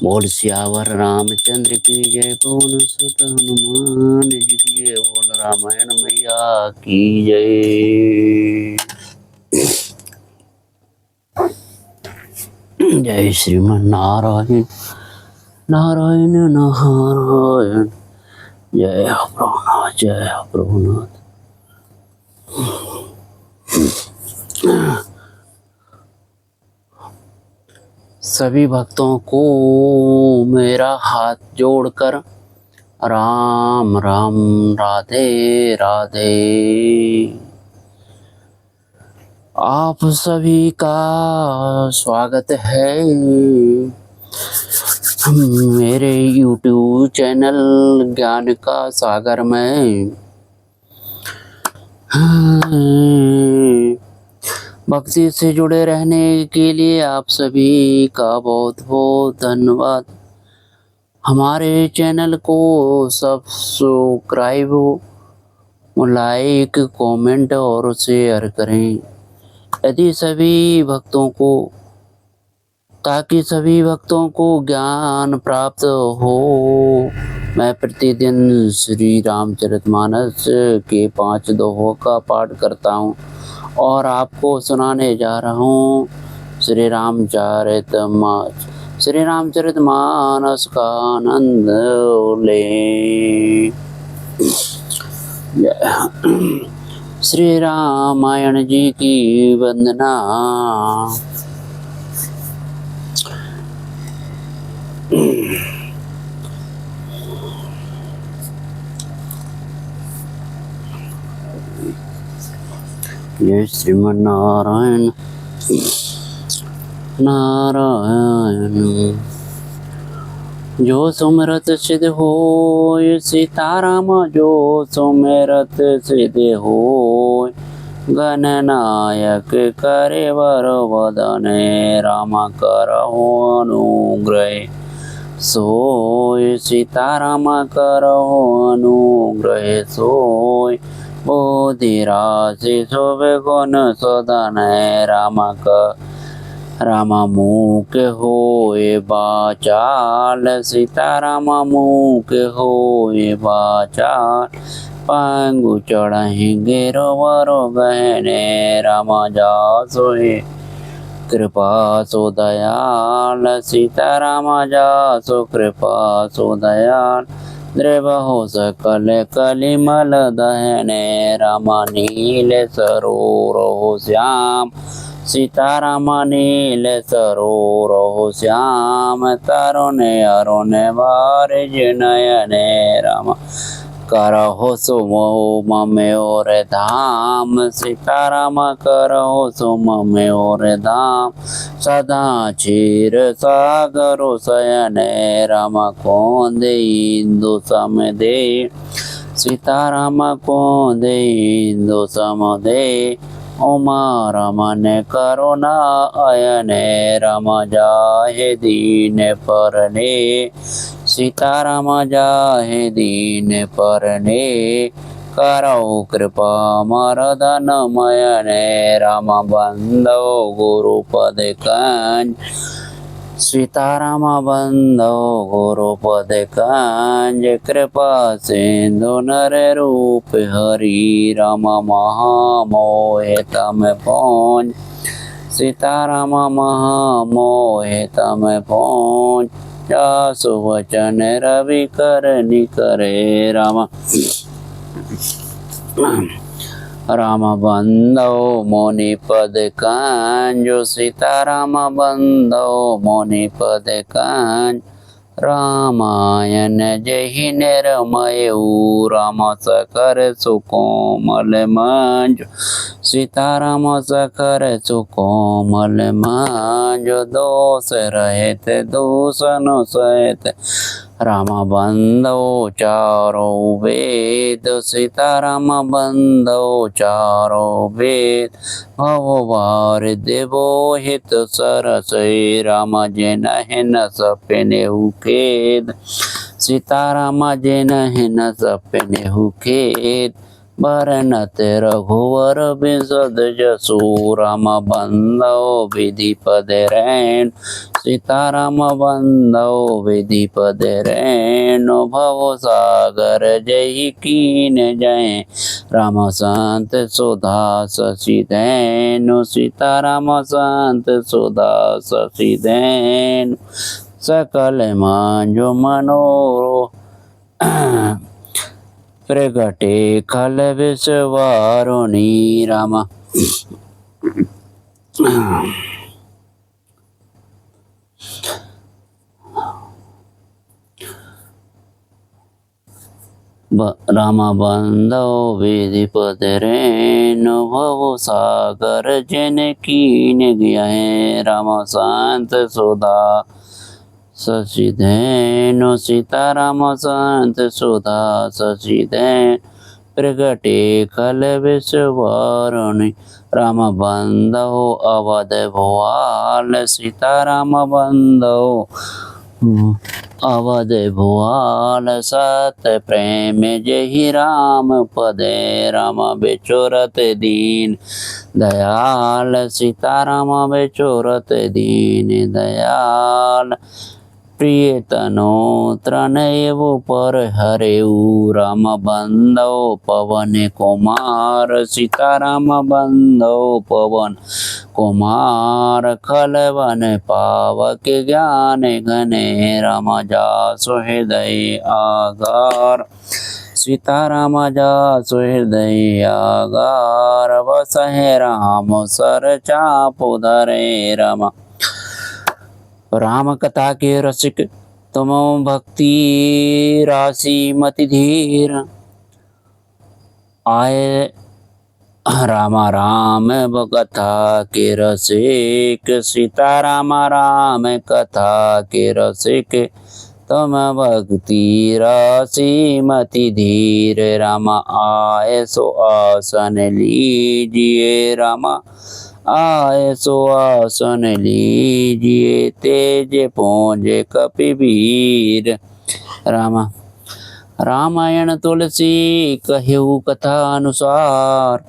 बोल सियावर रामचंद्र की जय, पवन सुत हनुमान जी की जय, बोल रामायण मैया की जय। जय श्रीमन नारायण नारायण नारायण। जय प्रभुनाथ जय प्रभुनाथ। सभी भक्तों को मेरा हाथ जोड़कर राम राम राधे राधे। आप सभी का स्वागत है मेरे YouTube चैनल ज्ञान का सागर में। भक्ति से जुड़े रहने के लिए आप सभी का बहुत बहुत धन्यवाद। हमारे चैनल को सब्सक्राइब, लाइक, कमेंट और शेयर करें यदि सभी भक्तों को, ताकि सभी भक्तों को ज्ञान प्राप्त हो। मैं प्रतिदिन श्री रामचरितमानस के 5 दोहों का पाठ करता हूँ और आपको सुनाने जा रहा हूँ श्री रामचरितमानस का आनंद ले। श्री रामायण जी की वंदना। जय श्रीमन नारायण नारायण। जो सुमरत सिद्ध होय सीताराम, जो सुमरत सिद्ध होय गणनायक करे वर वदने, राम करहु अनुग्रह सोय सीताराम करहु अनुग्रह सोय। बोधि राशि शोभे गुण सदन, राम मूक होए बाचाल, सीताराम मूक होए बाचाल। पांगु चढ़हि गिरवर गहने, राम जासोहि कृपा सो दयाल, सीताराम जासो कृपा सो दयाल। द्रवहु सकल कलिमल दहने, राम नील सरोरहु श्याम, सीताराम नील सरोरहु श्याम। तरुण अरुण बारिज नयने, राम करहु सुमोम और धाम, सीताराम करहु सुमोम और धाम। सदा क्षीर सागर शयने, राम कोंदे इंदु समदे, सीताराम कोंदे इंदु समदे। उमा रमन करुणा अयने, राम जाहे दीन परने, सीताराम जाहे दीन परने। करौ कृपा मरदन मयने, राम बंदो गुरुपद कंज, सीताराम बंदो गुरुपद कंज। कृपा सिंधु नर रूप हरि, राम महामोहे तम पहुँच, सीताराम महामोहे तम पहुँच। जासु वचन रवि कर निकरे, राम बंदो मुनि पद कंज, सीताराम बंदो मुनि पद कंज। रामायण जहि निरमयु, राम सकर सुकोमल मंज, सीताराम सकर सुकोमल मंज। दोष रहित दूषण सहित, राम बंदो चारो वेद, सीताराम बंदो चारो वेद। भव भार देवो हित सरस, राम जिनहि न सपनेहु खेद, सीताराम जिनहि न सपनेहु खेद। बरनत रघुवर बिसद जसु राम बंदो विधिपद रैन सीताराम बंदो विधिपद रैन भव सागर जय कीन जय राम संत सुधा शशि दैन सीताराम संत सुधा शशि दैन सकल मांजो मनोरो प्रगटे खल विश्वारुणी राम राम बंदो विधिपद रेनु भव सागर जन कीन गया है राम संत सुधा शशि धैनु सीताराम संत सुधा शशि धैन प्रगटे खल विश्वारुणी राम बंदो अवध भुआल सीताराम बंदो अवध भुआल सत प्रेम जहि राम पदे राम बेचोरत दीन दयाल सीताराम बेचोरत दीन दयाल प्रिय तनो त्रनयव पर हरेऊ राम बंदो पवन कुमार सीताराम बंदो पवन कुमार खलवन पावक ज्ञान घने राम जासु हृदय आगार सीताराम जासु हृदय आगार बसहे राम सर चाप धरे राम राम कथा के रसिक तुम भक्ति राशि मति धीर आए राम राम कथा के रसिक सीताराम राम कथा के रसिक तुम भक्ति राशि मति धीर राम आए सो आसन लीजिए राम आए सो आसन लीजिए तेज पोंज कपिवीर राम रामायण तुलसी कहु कथा अनुसार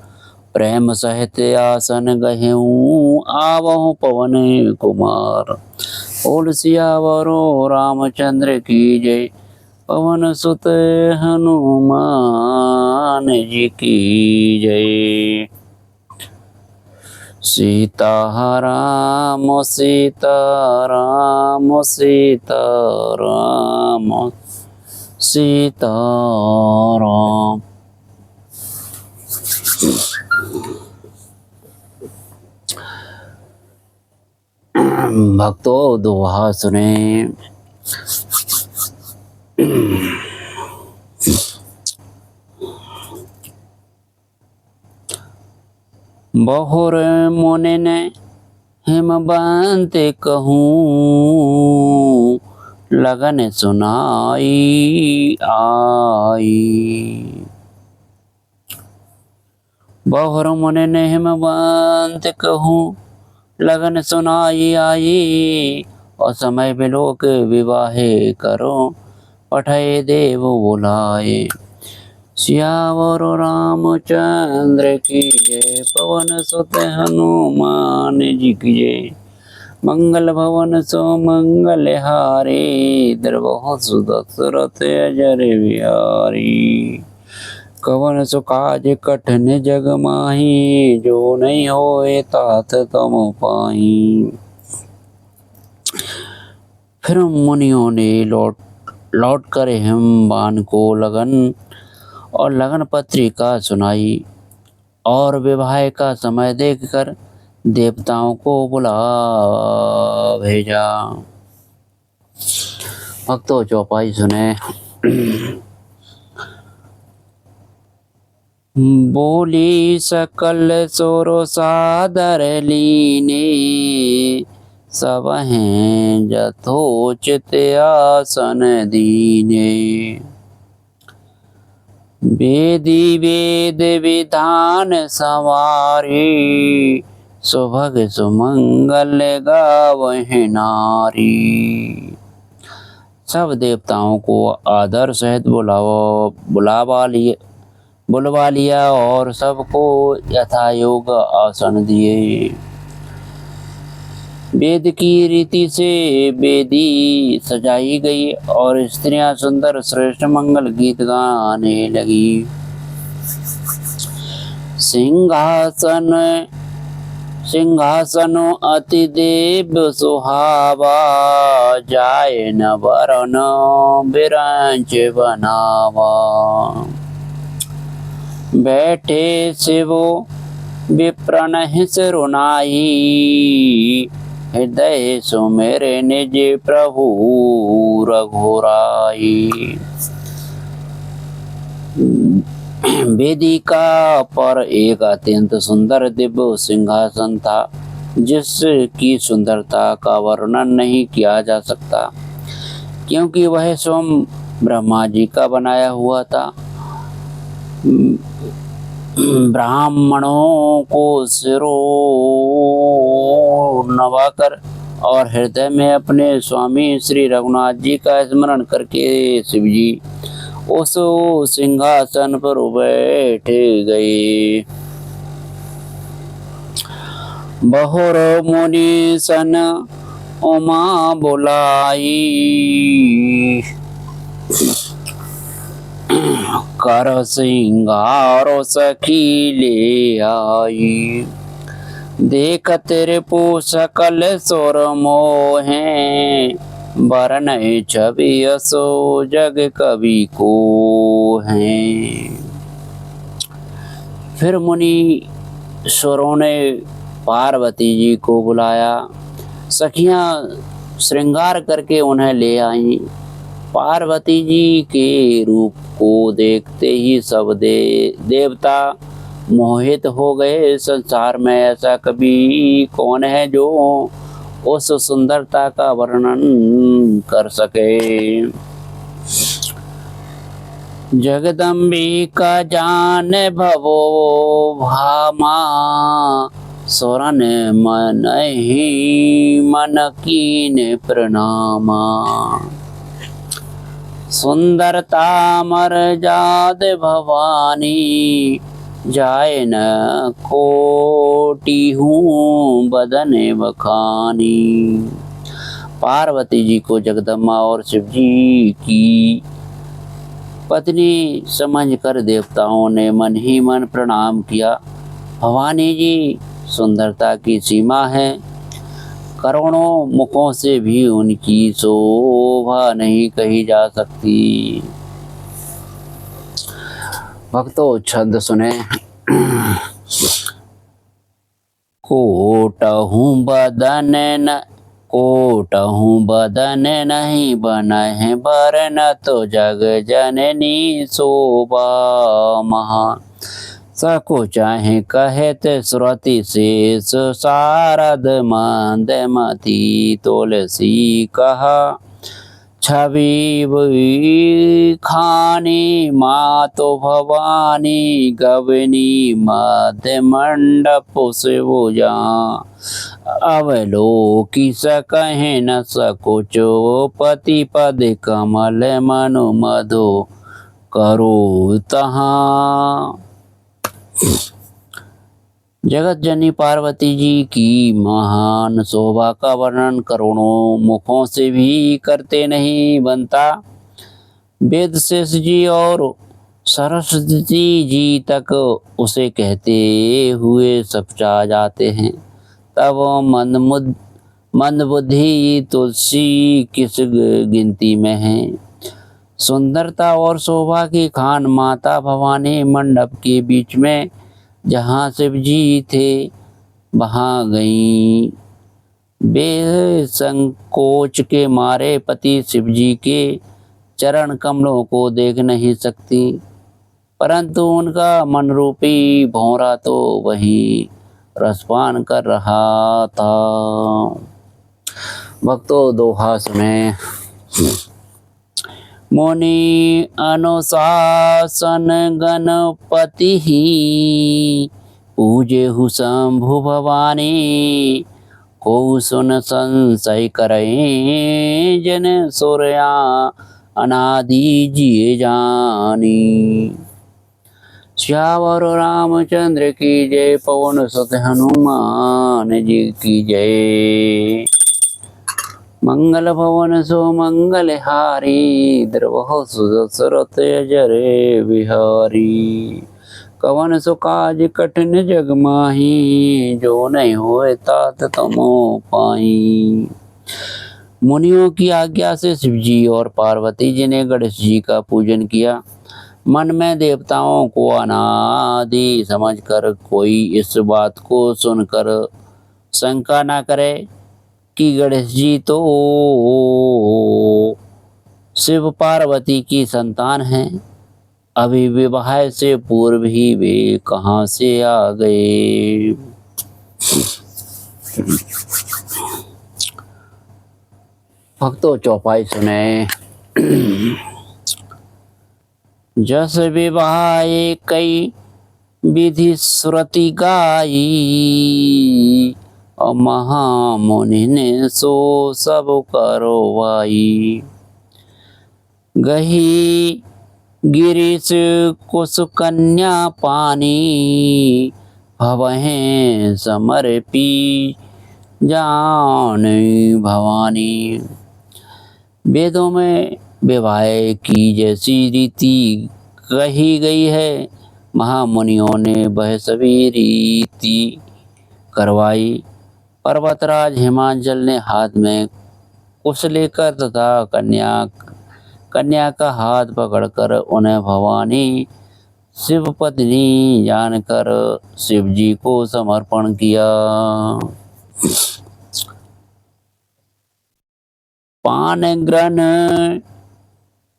प्रेम सहित आसन गहेऊ आवहु पवन कुमार बोल सियावरो रामचंद्र की जय पवन सुत हनुमान जी की जय सीताराम सीताराम सीताराम सीताराम भक्तों दोहा सुने। बहुर मुनि ने हिमबंत कहूँ लगन सुनाई आई। बहुर मुनि ने हिमबंत कहूँ लगन सुनाई आई। और समय बिलोक विवाहे करो पठय देव बुलाए। सियावर रामचंद्र की जय पवन सुत हनुमान जी की जय। मंगल भवन सो मंगल हारे द्रवहु सुदशरथ अजर बिहारी। कवन सो काज कठिन जग माही जो नहीं होए तात तम पाही। फिर मुनियों ने लौट कर हिमवान को लगन और लगन पत्रिका सुनाई और विवाह का समय देखकर देवताओं को बुला भेजा। भक्तों चौपाई सुने। बोली सकल सोरो सादर लीने सब हैं जथोचित आसन दीने। वेदी वेद विधान संवारी सुभग सुमंगल गावहि नारी। सब देवताओं को आदर सहित बुलावा बुलवा लिया और सबको यथायोग आसन दिए। वेद की रीति से वेदी सजाई गई और स्त्रियां सुंदर श्रेष्ठ मंगल गीत गाने लगी। सिंहासन अति देव सुहावा, जाय न वरन बिरंच बनावा। बैठे शिव विप्रन सिरुनाई, हृदय सुमेरे निज प्रभु रघुराई। वेदिका पर एक अत्यंत सुंदर दिव्य सिंहासन था, जिसकी सुंदरता का वर्णन नहीं किया जा सकता, क्योंकि वह स्वयं ब्रह्मा जी का बनाया हुआ था। ब्राह्मणों को सिरों नवाकर और हृदय में अपने स्वामी श्री रघुनाथ जी का स्मरण करके शिव जी उस सिंहासन पर बैठ गए। बहुर मुनि सन उमा बुलाई, कर सिंगार सखी ले आई। देख तेरे पू सकल सुर मोहे, बरन छवि असो जग कवि को है। फिर मुनि स्वरों ने पार्वती जी को बुलाया। सखियां श्रृंगार करके उन्हें ले आईं। पार्वती जी के रूप को देखते ही सब देवता मोहित हो गए। संसार में ऐसा कभी कौन है जो उस सुंदरता का वर्णन कर सके। जगदम्बिका जान भवो भामा, सुरन मन ही मन कीन प्रणामा। सुंदरता मर जाद भवानी, जाय न कोटि हूँ बदन बखानी। पार्वती जी को जगदम्बा और शिव जी की पत्नी समझकर देवताओं ने मन ही मन प्रणाम किया। भवानी जी सुंदरता की सीमा है, करोड़ों मुखों से भी उनकी शोभा नहीं कही जा सकती। भक्तों छंद सुने। कोटहूँ बदन नहीं बनहि बरन, तो जग जननी शोभा महा। सको चाहे कहत श्रुति शेष, शारद मंदमती तुलसी कहा। छवि खानी मातो भवानी, गवनी मध्य मंडप शिवजा। अवलोकी सकहि न सकुचो, पति पद कमल मनु मधु करो तहाँ। जगत जननी पार्वती जी की महान शोभा का वर्णन करोड़ों मुखों से भी करते नहीं बनता। वेद शेष जी और सरस्वती जी तक उसे कहते हुए सपचा जाते हैं, तब मंदबुद्धि तुलसी किस गिनती में है। सुंदरता और शोभा की खान माता भवानी मंडप के बीच में जहाँ शिव जी थे वहाँ गई। बेसंकोच के मारे पति शिव जी के चरण कमलों को देख नहीं सकती, परंतु उनका मन रूपी भौरा तो वहीं रसपान कर रहा था। भक्तों दोहा सुने। मुनि अनुशासन गणपति ही, पूजे हु शंभु भवानी। को सुन संशय करें, जन सूर्या अनादि जिए जानी। श्यावर रामचंद्र की जय, पवन सुत हनुमान जी की जय। मंगल भवन सो मंगल हारी, द्रवहु सुदशरथ अजर बिहारी। कवन सो काज कठिन जग माही, जो नहीं होए तात तमो पाई। मुनियों की आज्ञा से शिव जी और पार्वती जी ने गणेश जी का पूजन किया। मन में देवताओं को अनादि समझकर कोई इस बात को सुनकर शंका ना करे कि गणेश जी तो शिव पार्वती की संतान हैं, अभी विवाह से पूर्व ही वे कहाँ से आ गए। भक्तों चौपाई सुने। जस विवाह कई विधि श्रुति गाई, और महामुनि ने सो सब करवाई। गही गिरीश कुश कन्या पानी, भवहें समर्पी जान भवानी। वेदों में विवाह की जैसी रीति कही गई है, महामुनियों ने वह सभी रीति करवाई। पर्वतराज हिमाचल ने हाथ में कुश लेकर तथा कन्या का हाथ पकड़कर उन्हें भवानी शिव पत्नी जानकर शिव जी को समर्पण किया।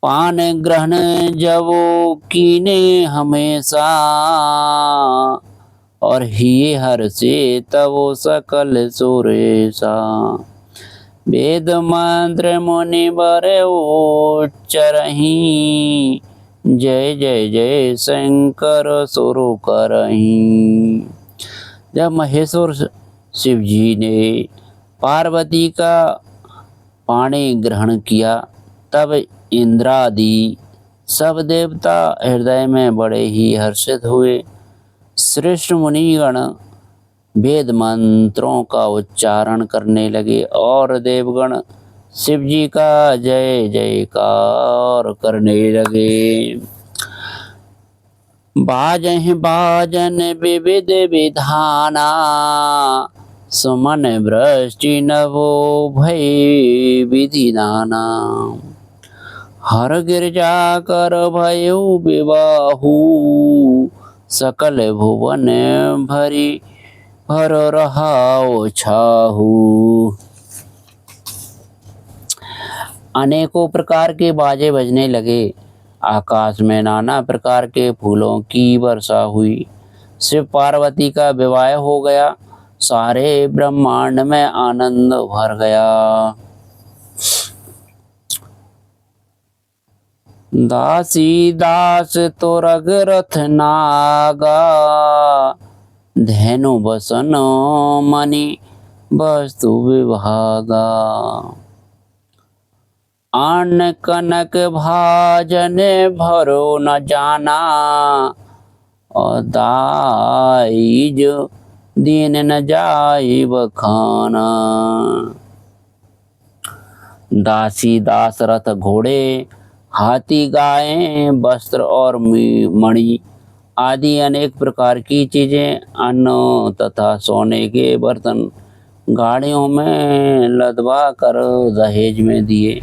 पान ग्रहण जब कीने हमेशा, और हिये हर से तब सकल सुरेशा। वेद मंत्र मुनि बर उच्चरहि, जय जय जय शंकर सुरु करहि। जब महेश्वर शिव जी ने पार्वती का पाणी ग्रहण किया, तब इंद्रादि सब देवता हृदय में बड़े ही हर्षित हुए। श्रेष्ठ मुनिगण वेद मंत्रों का उच्चारण करने लगे और देवगण शिव जी का जय जयकार करने लगे। बाजहि बाजन विविध विधाना, सुमन वृष्टि नभो भय विधि नाना। हर गिरजा कर भयो विबाहु, सकल भुवन भर रहाओ छाहू। अनेकों प्रकार के बाजे बजने लगे, आकाश में नाना प्रकार के फूलों की वर्षा हुई। शिव पार्वती का विवाह हो गया, सारे ब्रह्मांड में आनंद भर गया। दासी दास तो रघुरथ नागा, धेनु बसन मणि वस्तु विभागा। अन्न कनक भाजन भरो न जाना, और दाई जो दीन न जाई बखाना। दासी दास रथ घोड़े, हाथी गायें वस्त्र और मणि आदि अनेक प्रकार की चीजें, अन्न तथा सोने के बर्तन गाड़ियों में लदवा कर दहेज में दिए,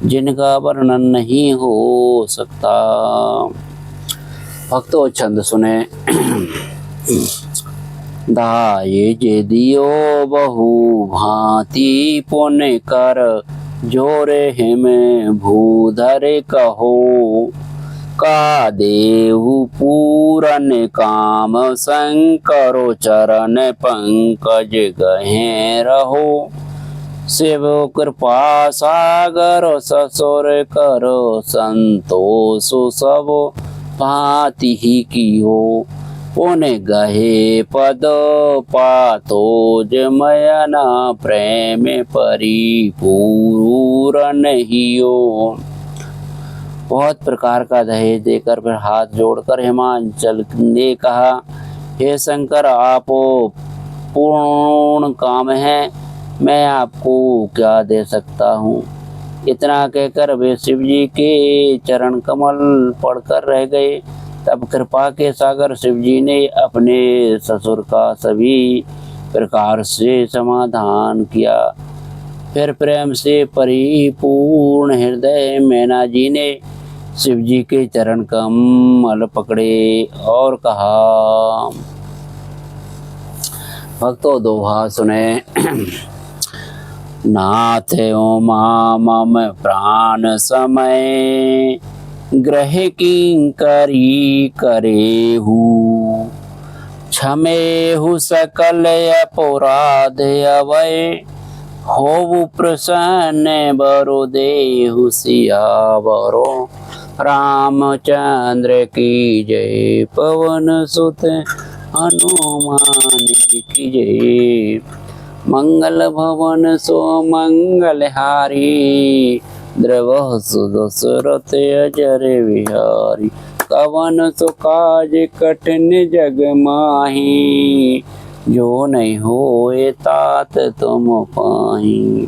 जिनका वर्णन नहीं हो सकता। भक्तों छंद सुने। दाये जे दियो बहु भांति पुण्य कर, जोरे हिम भूधर कहो। का देहु पूरन काम, शंकरो चरण पंकज गहे रहो। शिव कृपा सागर ससुर करो, संतोष सब भांति ही कियो। पुण्य गहे पद पातो, जमयना प्रेम परिपूरन हियो। बहुत प्रकार का दहेज देकर फिर हाथ जोड़कर हिमाचल ने कहा, हे शंकर, आप पूर्ण काम है, मैं आपको क्या दे सकता हूँ। इतना कहकर वे शिव जी के चरण कमल पढ़कर रह गए। तब कृपा के सागर शिव जी ने अपने ससुर का सभी प्रकार से समाधान किया। फिर प्रेम से परिपूर्ण हृदय मैना जी ने शिव जी के चरण कमल पकड़े और कहा, भक्तों दोहा सुने। नाथ उमा मम प्राण समय, ग्रह किंकरी करेहु, क्षमेहु सकल अपराध अवय, होवु प्रसन्न बरु देहु सियावरो, रामचंद्र की जय, पवन सुत हनुमान की जय। मंगल भवन सो मंगल हारी, द्रवहु सुदशरथ अजर विहारी, कवन सो काज कठिन जग माही, जो नहीं होए तात तुम पाही।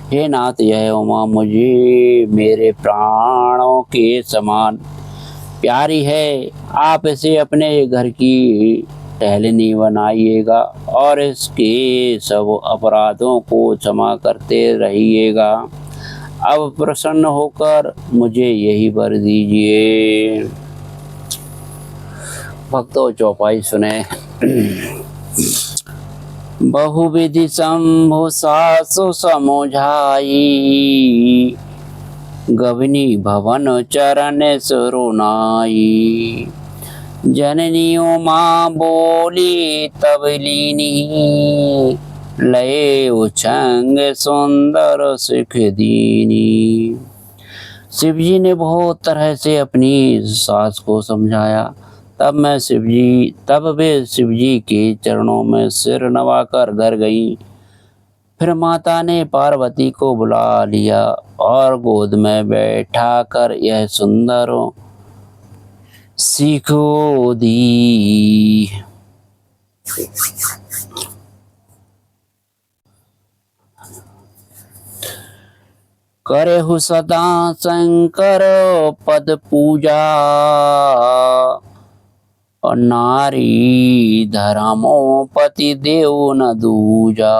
हे नाथ, यह उमा मुझे मेरे प्राणों के समान प्यारी है। आप इसे अपने घर की टहलनी बनाइएगा और इसके सब अपराधों को क्षमा करते रहिएगा। अब प्रसन्न होकर मुझे यही वर दीजिए। भक्तों चौपाई सुने। बहुविधि शंभु सासु समझाई, गवनी भवन चरण सुरुनाई, जननी उमा बोली तब लीनी, लय उछंग सुंदर सुख दीनी। शिव जी ने बहुत तरह से अपनी सास को समझाया। तब वे शिव जी के चरणों में सिर नवाकर घर गई। फिर माता ने पार्वती को बुला लिया और गोद में बैठा कर यह सुंदर सीखो दी। करहु सदा शंकर पद पूजा, और नारी धर्मो पति देव न दूजा।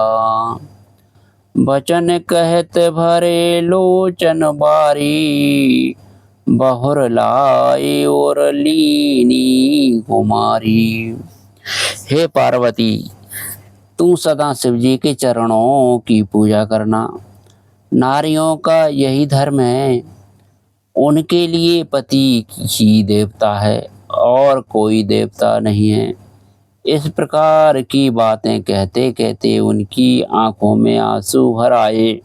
बचन कहत भरे लोचन बारी, बहुर लाए और लीनी कुमारी। हे पार्वती, तू सदा शिव जी के चरणों की पूजा करना। नारियों का यही धर्म है। उनके लिए पति ही देवता है और कोई देवता नहीं है। इस प्रकार की बातें कहते कहते उनकी आंखों में आंसू भर आए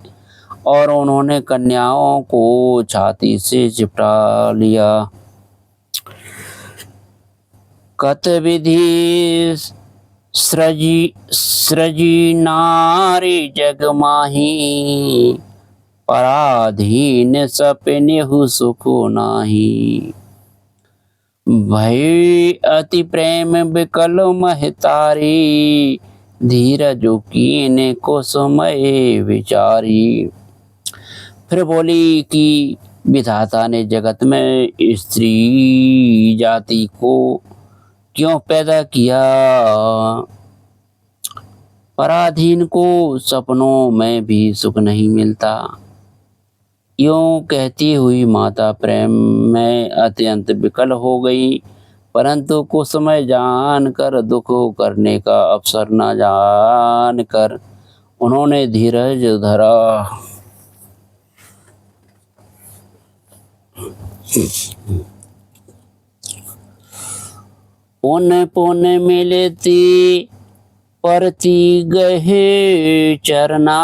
और उन्होंने कन्याओं को छाती से चिपटा लिया। कत विधि सृजी नारी जग माही, पराधीन सपनेहु सुख नाही। भय अति प्रेम विकल महतारी, धीरज कीन कुसुमय विचारी। फिर बोली कि विधाता ने जगत में स्त्री जाति को क्यों पैदा किया। पराधीन को सपनों में भी सुख नहीं मिलता। यूं कहती हुई माता प्रेम में अत्यंत विकल हो गई, परंतु कुछ समय जानकर दुख करने का अवसर न जानकर उन्होंने धीरज धरा। पुन पुन मिलती परती गहे चरना,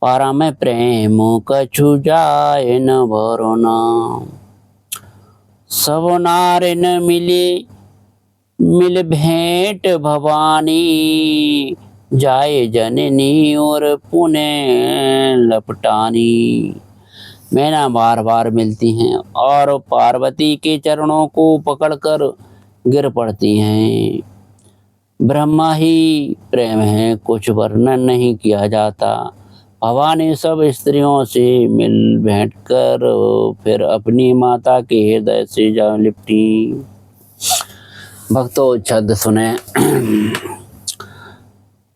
परम प्रेम कछु जाए न भरना। सब नारी न मिल भेंट भवानी, जाए जननी और पुण्य लपटानी। मैना बार बार मिलती हैं और पार्वती के चरणों को पकड़कर गिर पड़ती हैं। ब्रह्मा ही प्रेम है, कुछ वर्णन नहीं किया जाता। भवानी सब स्त्रियों से मिल भेंट कर फिर अपनी माता के हृदय से जा लिपटी। भक्तों छंद सुने।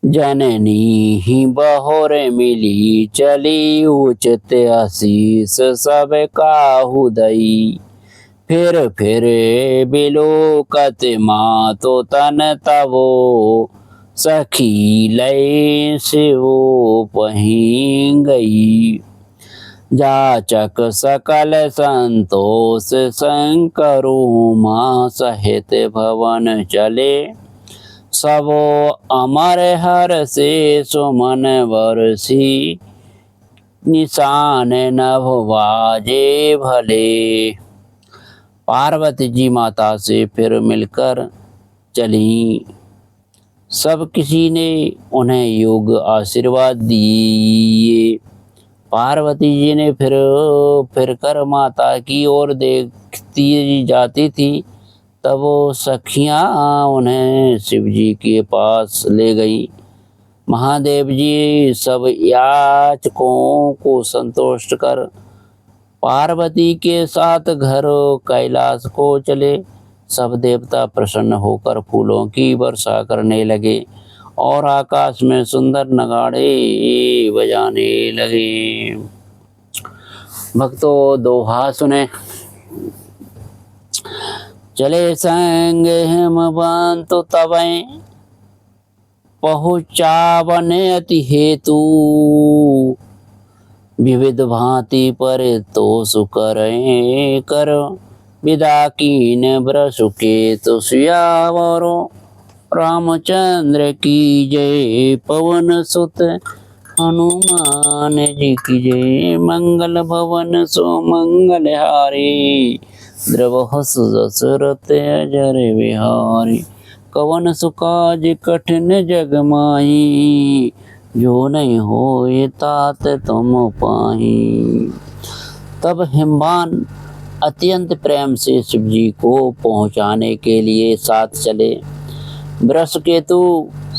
जननी ही बहोरे मिली चली उचित आशीष सब काहू दई। फिर बिलोकत माँ तो तन तवो सखी लय से वो पहीं गई। जाचक सकल संतोष शंकरो माँ सहित भवन चले। सबो अमर हर से सुमन बरसी निशान नभ बाजे भले। पार्वती जी माता से फिर मिलकर चली। सब किसी ने उन्हें योग आशीर्वाद दिए। पार्वती जी ने फिर कर माता की ओर देखती जाती थी। तब वो सखियाँ उन्हें शिव जी के पास ले गई। महादेव जी सब याचकों को संतुष्ट कर पार्वती के साथ घर कैलाश को चले। सब देवता प्रसन्न होकर फूलों की वर्षा करने लगे और आकाश में सुंदर नगाड़े बजाने लगे। भक्तों दोहा सुने। चले संग हिमवंत तबै पहुँचावन अति हेतु। विविध भांति पर तो सुकरें कर विदा कीन ब्रसु केतु सियावरो। रामचंद्र की जय पवन सुत हनुमान जी की जय। मंगल भवन सो मंगल हारी द्रवहु दशरथ अजर बिहारी। कवन सुकाज कठिन जग माही जो नहीं होए तात तुम पाही। तब हिमवान अत्यंत प्रेम से शिव जी को पहुँचाने के लिए साथ चले। वृषकेतु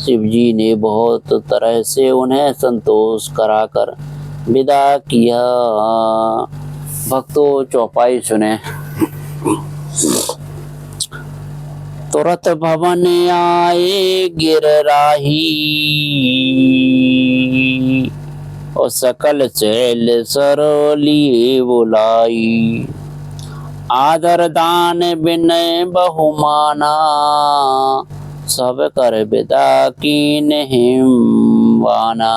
शिव जी ने बहुत तरह से उन्हें संतोष कराकर विदा किया। भक्तों चौपाई सुने। तुरत भवन आए गिरराही और सकल चैल सरोली बुलाई। आदर दान विनय बहुमाना सब कर विदा कीन हिमवाना।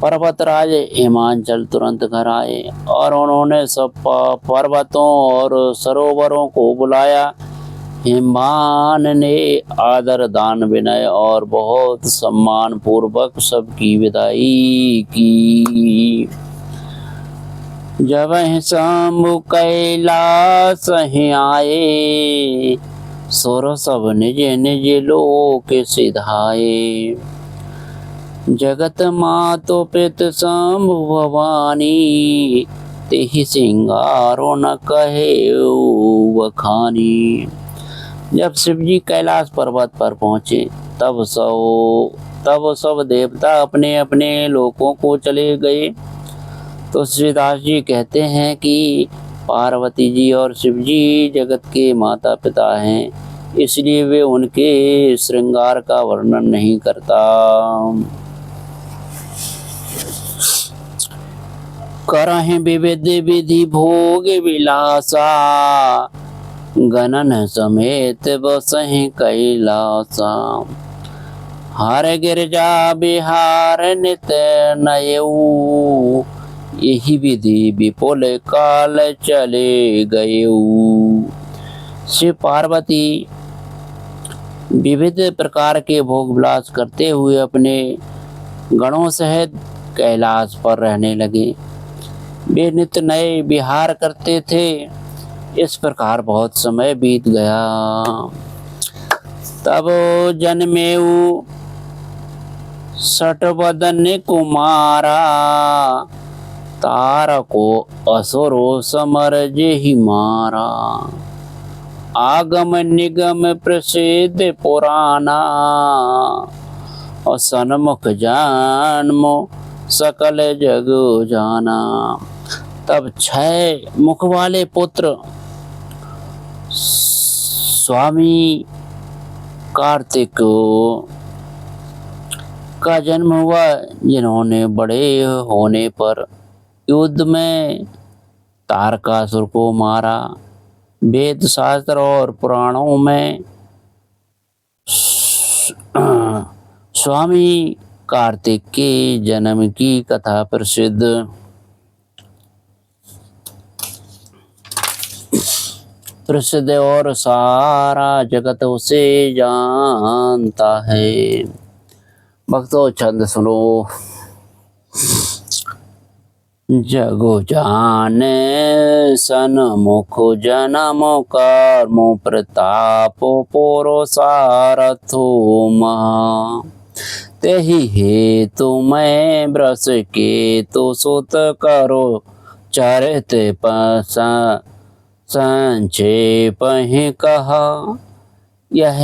पर्वतराज हिमांचल तुरंत घर आए और उन्होंने सब पर्वतों और सरोवरों को बुलाया। हिमवान ने आदर दान विनय और बहुत सम्मान पूर्वक सबकी विदाई की। जब शंभु कैलाश आए सुर सब निज निज लोक सिधाए। जगत मातो पित शंभु भवानी तेहि सिंगारो न कहे बखानी। जब शिव जी कैलाश पर्वत पर पहुँचे तब सब देवता अपने अपने लोकों को चले गए। तो श्रीदास जी कहते हैं कि पार्वती जी और शिव जी जगत के माता पिता हैं, इसलिए वे उनके श्रृंगार का वर्णन नहीं करता। करहि विविध विधि भोग विलासा गणन समेत बसहि कैलासा। हर गिरजा बिहार नित नयऊ यही विधि विपुल काल चले गयऊ। शिव पार्वती विविध प्रकार के भोग विलास करते हुए अपने गणों सहित कैलाश पर रहने लगे। वे नित्य नए विहार करते थे। इस प्रकार बहुत समय बीत गया। तब जन्मेऊ षटवदन कुमारा तारको असुरो समर जेहि मारा। आगम निगम प्रसिद्ध पुराना, और सन्मुख जन्मो सकल जग जाना। तब 6 मुख वाले पुत्र स्वामी कार्तिक का जन्म हुआ, जिन्होंने बड़े होने पर युद्ध में तारकासुर को मारा। वेद शास्त्र और पुराणों में स्वामी कार्तिक के जन्म की कथा प्रसिद्ध और सारा जगत उसे जानता है। भक्तों छंद सुनो। जगो जाने सन्मुख जन्म कर्म प्रताप पुरो सारथो महा। तेहि हेतु मैं वृष के तो सुत करो चरित संक्षेप ही कहा। यह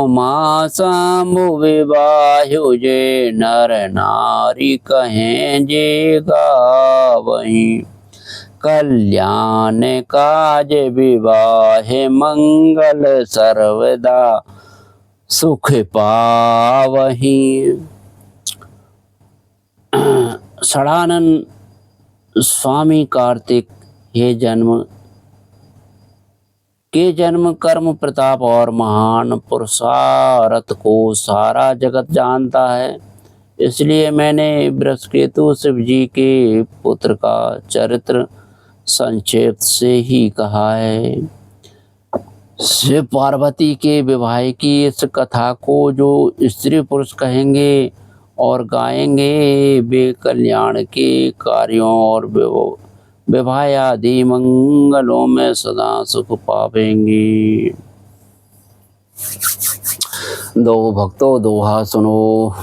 मासमु विवाहु जे नर नारी कहें जे गावहीं। कल्याण काज विवाह मंगल सर्वदा सुख पावहीं। षडानन स्वामी कार्तिक के जन्म कर्म प्रताप और महान पुरुषार्थ को सारा जगत जानता है। इसलिए मैंने बृहस्पति शिव जी के पुत्र का चरित्र संक्षेप से ही कहा है। शिव पार्वती के विवाह की इस कथा को जो स्त्री पुरुष कहेंगे और गाएंगे, वे कल्याण के कार्यों और विवाह आदि मंगलों में सदा सुख पावेंगे। दो भक्तों दोहा सुनो।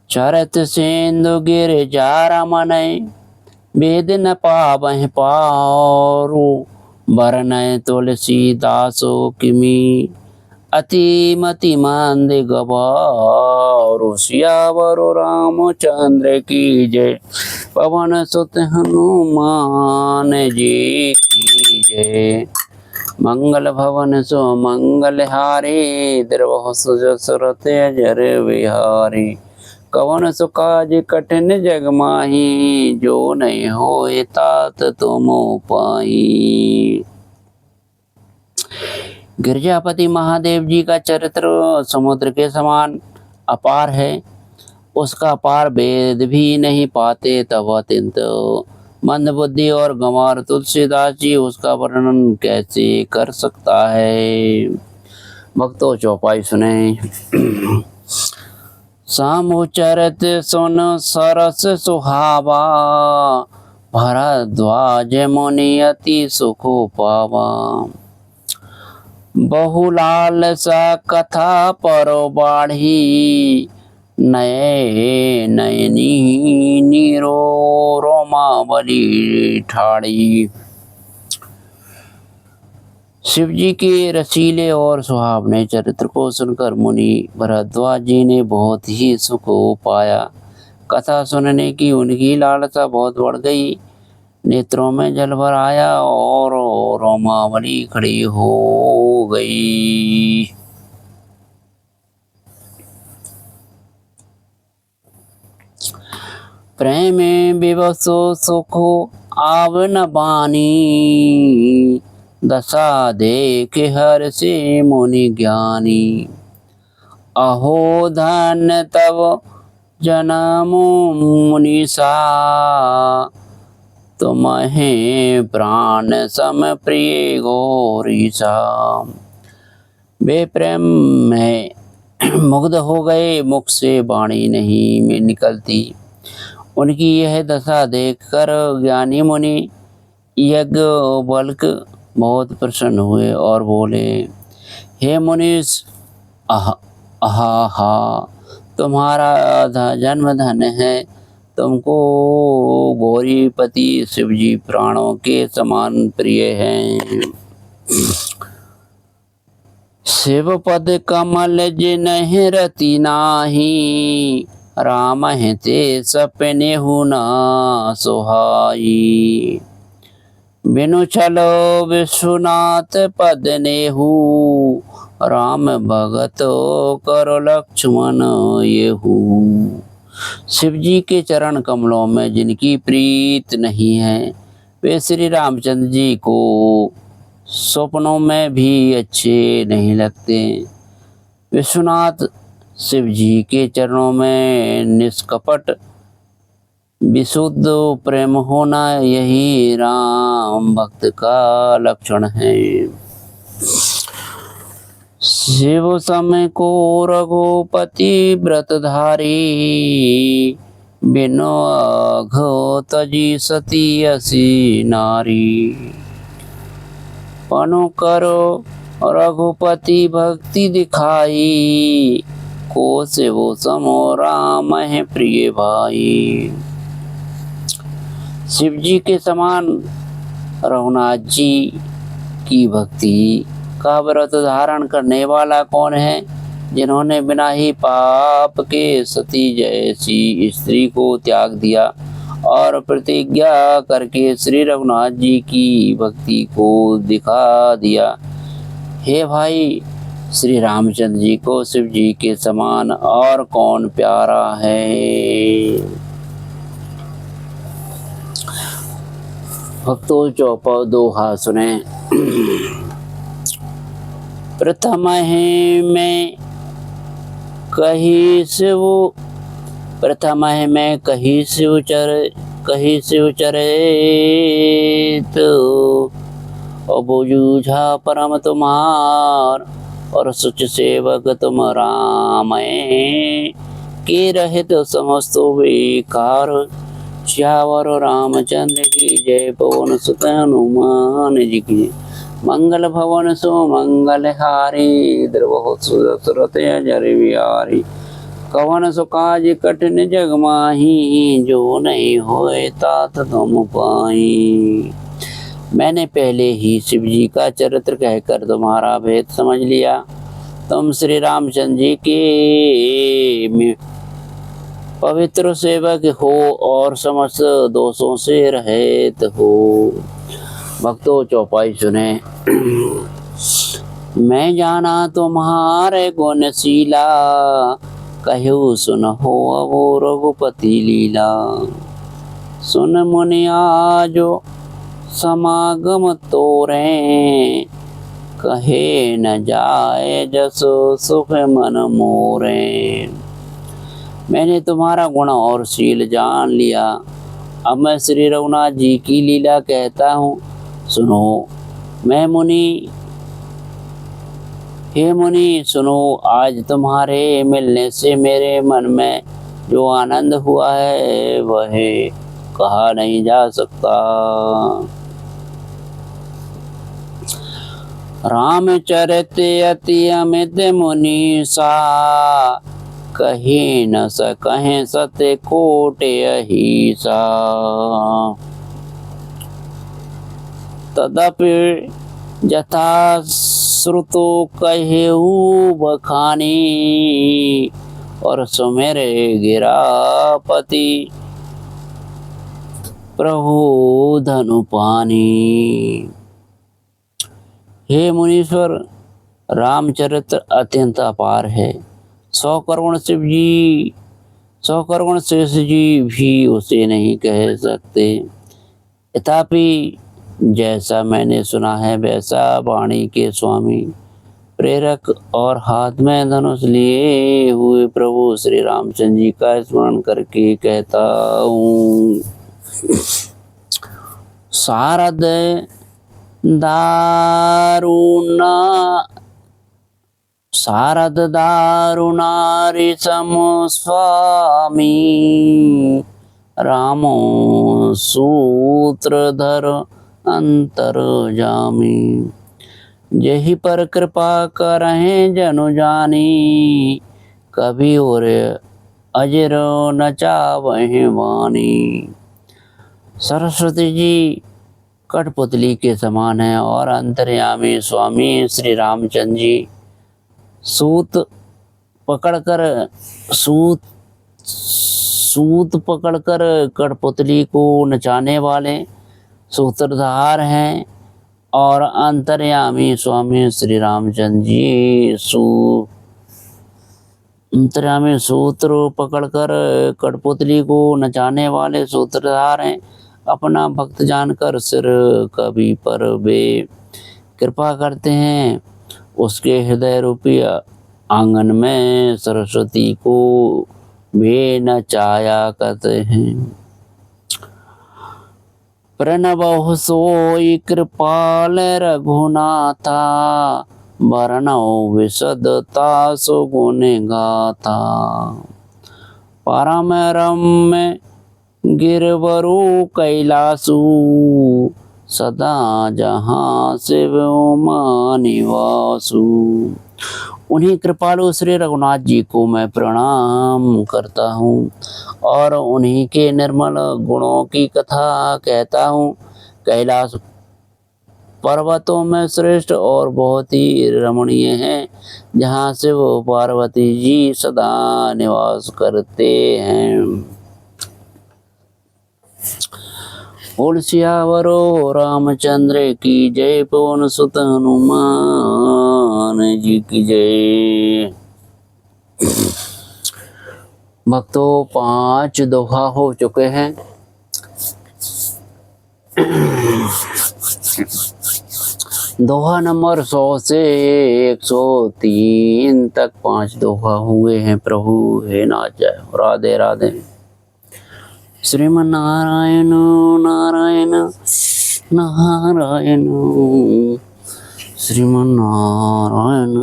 चरत सिंधु गिर जार मनय, वेद न पावह पारो। बरनय तुलसीदासो किमी, अति मति मंद गवारो। सियावर रामचंद्र की जय, पवन सुत हनुमान जी की जय। मंगल भवन सो मंगल हारे, द्रवहु सुरत अजर विहारी। कवन सो काज कठिन जग माही, जो नहीं होए तात तुम पाई। गिरजापति महादेव जी का चरित्र समुद्र के समान अपार है। उसका पार वेद भी नहीं पाते, तब अत्यंत मंद बुद्धि और गंवार तुलसीदास जी उसका वर्णन कैसे कर सकता है। भक्तों चौपाई सुने। सामुचरित सुन सरस सुहावा, भरद्वाज मुनि अति सुख पावा। बहुलाल सा कथा परो बाढ़ी, नये नयनी नीरो रोमावली ठाड़ी। शिव जी के रसीले और सुहावने चरित्र को सुनकर मुनि भरद्वाज जी ने बहुत ही सुख पाया। कथा सुनने की उनकी लालसा बहुत बढ़ गई। नेत्रों में जल भर आया और रोमावली खड़ी हो गई। प्रेम विवशो सुखो आव न बानी, दशा देख हर से मुनि ज्ञानी। अहो धन्य तब जन्म मुनीसा, तुम्हें प्राण सम प्रिय गौरीसा। वे प्रेम में मुग्ध हो गए, मुख से वाणी नहीं निकलती। उनकी यह दशा देखकर ज्ञानी मुनि याज्ञवल्क्य बहुत प्रसन्न हुए और बोले, हे मुनीश, आहा तुम्हारा जन्म धन्य है। तुमको गौरीपति शिव जी प्राणों के समान प्रिय हैं। शिव पद कमल जिन्ह रति नाही, राम हैं ते सपने हुना सुहाई। बिनु छलो विश्वनाथ पद नेहू, राम भगत करो लक्ष्मण येहू। शिव जी के चरण कमलों में जिनकी प्रीत नहीं है, वे श्री रामचंद्र जी को सपनों में भी अच्छे नहीं लगते। विश्वनाथ शिव जी के चरणों में निष्कपट विशुद्ध प्रेम होना, यही राम भक्त का लक्षण है। शिव समय को रघुपति व्रतधारी, बिनु अघो तजी सती असी नारी। पनु करो रघुपति भक्ति दिखाई, को शिव समो राम है प्रिय भाई। शिव जी के समान रघुनाथ जी की भक्ति का व्रत धारण करने वाला कौन है, जिन्होंने बिना ही पाप के सती जैसी स्त्री को त्याग दिया और प्रतिज्ञा करके श्री रघुनाथ जी की भक्ति को दिखा दिया। हे भाई, श्री रामचंद्र जी को शिव जी के समान और कौन प्यारा है। भक्तों चौपाई दोहा सुने। प्रथम है मैं कही शिव, प्रथम है मैं कही शिव चरे तो बूझा परम तुम्हार, और सच सेवक तुम राम के रहित समस्त बेकार। श्यावर रामचंद्र की जय, पवन सुत हनुमान जी की। मंगल भवन सो मंगल हारी, द्रवहु सुरत अजर बिहारी। कवन सो काज कठिन जग माही, जो नहीं होए तात तुम पाई। मैंने पहले ही शिव जी का चरित्र कहकर तुम्हारा भेद समझ लिया। तुम श्री रामचंद्र जी के पवित्र सेवक हो और समस्त दोषों से रहित हो। भक्तों चौपाई सुने। मैं जाना तुम्हारे गुणशीला, कहूँ सुन हो वो रघुपति लीला। सुन मुनि आजो समागम तोरे, कहे न जाए जसो सुख मन मोरे। मैंने तुम्हारा गुण और शील जान लिया। अब मैं श्री रघुनाथ जी की लीला कहता हूँ, सुनो। मैं मुनि, हे मुनि सुनो, आज तुम्हारे मिलने से मेरे मन में जो आनंद हुआ है वह कहा नहीं जा सकता। रामचरित अति अमित मुनि सा, कही न सकहें सत्य कोटि अहिसा। तदपि यथा श्रुतो कहेहु बखानी, और सुमेरे गिरापति प्रभु धनुपानी। हे मुनीश्वर, रामचरित्र अत्यंत अपार है। 100 करोड़ शेष जी भी उसे नहीं कह सकते। तथापि जैसा मैंने सुना है वैसा वाणी के स्वामी, प्रेरक और हाथ में धनुष लिए हुए प्रभु श्री रामचंद्र जी का स्मरण करके कहता हूँ। शारद दारुणारि सम स्वामी, रामो सूत्रधर अंतर्जामी। यही पर कृपा करें जनु जानी, कभी और अजर न चावहि वाणी। सरस्वती जी कठपुतली के समान है और अंतर्यामी स्वामी श्री रामचंद्र जी सूत पकड़कर कठपुतली को नचाने वाले सूत्रधार हैं और अंतर्यामी स्वामी श्री रामचंद्र जी अंतर्यामी सूत्र पकड़कर कठपुतली को नचाने वाले सूत्रधार हैं। अपना भक्त जानकर सिर कभी पर वे कृपा करते हैं। उसके हृदय रूपी आंगन में सरस्वती को वे नचाया करते हैं। प्रणव सोई कृपाल रघुनाथा, वर्णौ विशदता सुगुण गाथा। परम रम्य गिरवरु कैलासु, सदा जहाँ शिव निवासु। उन्हीं कृपालु श्री रघुनाथ जी को मैं प्रणाम करता हूँ और उन्हीं के निर्मल गुणों की कथा कहता हूँ। कैलाश पर्वतों में श्रेष्ठ और बहुत ही रमणीय है, जहाँ से वो पार्वती जी सदा निवास करते हैं। बोल सियावरो रामचंद्र की जय, पवन सुत हनुमान जी की जय। भक्तों 5 दोहा हो चुके हैं। दोहा नंबर 100 से 103 तक 5 दोहा हुए हैं। प्रभु हे नाथ जय, राधे राधे। श्रीमन नारायण नारायण नारायण, श्रीमन नारायण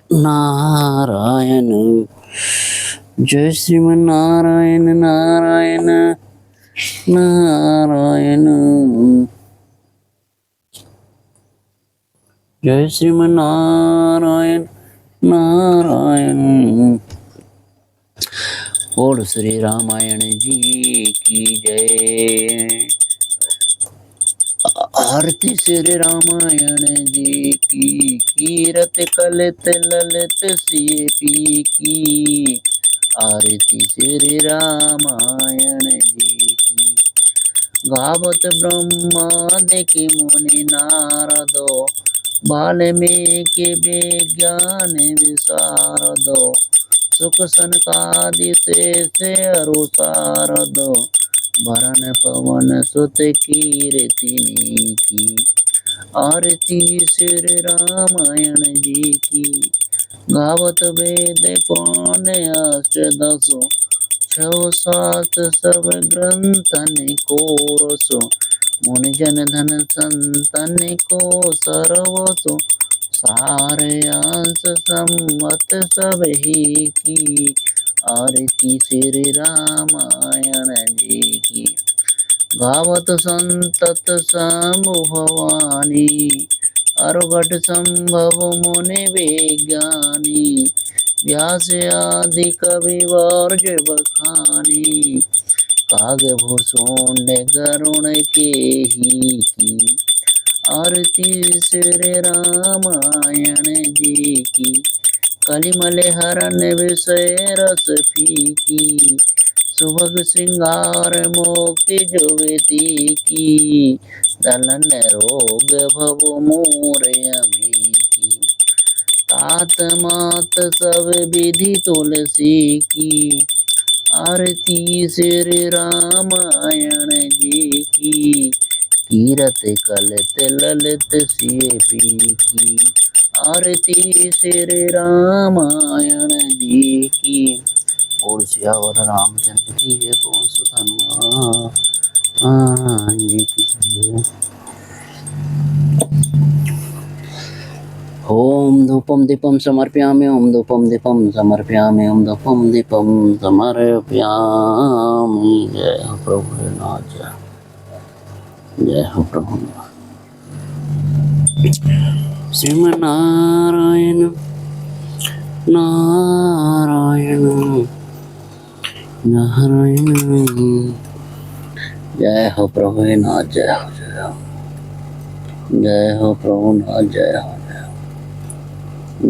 नारायण, जय श्रीमन नारायण नारायण नारायण, जय श्रीमन नारायण नारायण। बोल श्री रामायण जी की जय। आरती श्री रामायण जी की, कीरत कलित ललित सिय पी की। आरती श्री रामायण जी की, गावत ब्रह्मादि मुनि नारदो, वाल्मीकि विज्ञान विशारदो। सुख सनकादि से अरुसारदो, भरन पवन सुत कीर्ति की। आरती श्री रामायण जी की, गावत वेद पुराण अष्टदशो, 6 7 सब ग्रंथन को रसो। मुनि जन धन संतन को सर्वसो, सारयांश सम्मत सब ही की। आरती श्री रामायण जी की, गावत संतत संभवानी, अरगट संभव मुनि विज्ञानी। व्यास आदि कवि वर्ज बखानी, कागभूषण गरुण के ही की। आरती श्री रामायण जी की, कलिमल हरण विषय रस फीकी। सुभग श्रृंगार मुक्ति जुगति की, दलन रोग भव मोर अमी की। तात मात सब विधि तुलसी की। आरती श्री रामायण जी की, कीरत कलित ललित सिय पी की। आरती श्री रामायण जी की, बोल सियावर रामचंद्र की जय, पवन सुत हनुमान जी की जय। ओम धूपम दीपम समर्पयामि, ओम धूपम दीपम समर्पयामि, ओम धूपम दीपम समर्पयामि। जय हो प्रभु नाथ, जय हो प्रभु। श्रीमन्नारायण नारायण नारायण। जय हो प्रभु नाथ, जय हो जय हो, जय हो प्रभु नाथ, जय हो जय हो,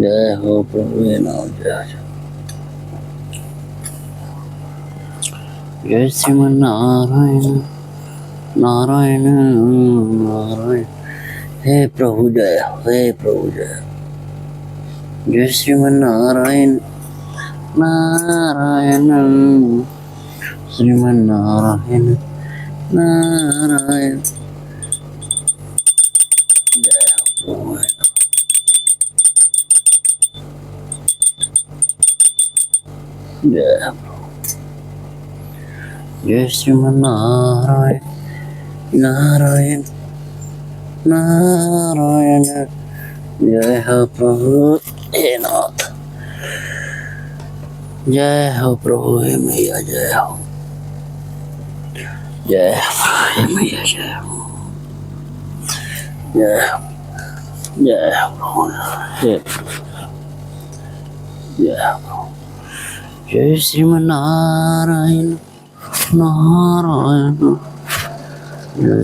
जय हो प्रभु नाथ, जय हो जय हो। जय श्रीमन नारायण नारायण नारायण। हे प्रभु जय हो, हे प्रभु जय हो। जय श्रीमन नारायण नारायण श्रीमन नारायण नारायण। जय हो प्रभु, जय हो प्रभु। जय श्रीमन नारायण नारायण नारायण। जय हो प्रभु हे नाथ, जय हो प्रभु हे मैया, जय हो, जय हो हे मैया, जय हो, जय हो, जय हो प्रभु हे, जय हो प्रभु। जय श्रीमन नारायण नारायण। जय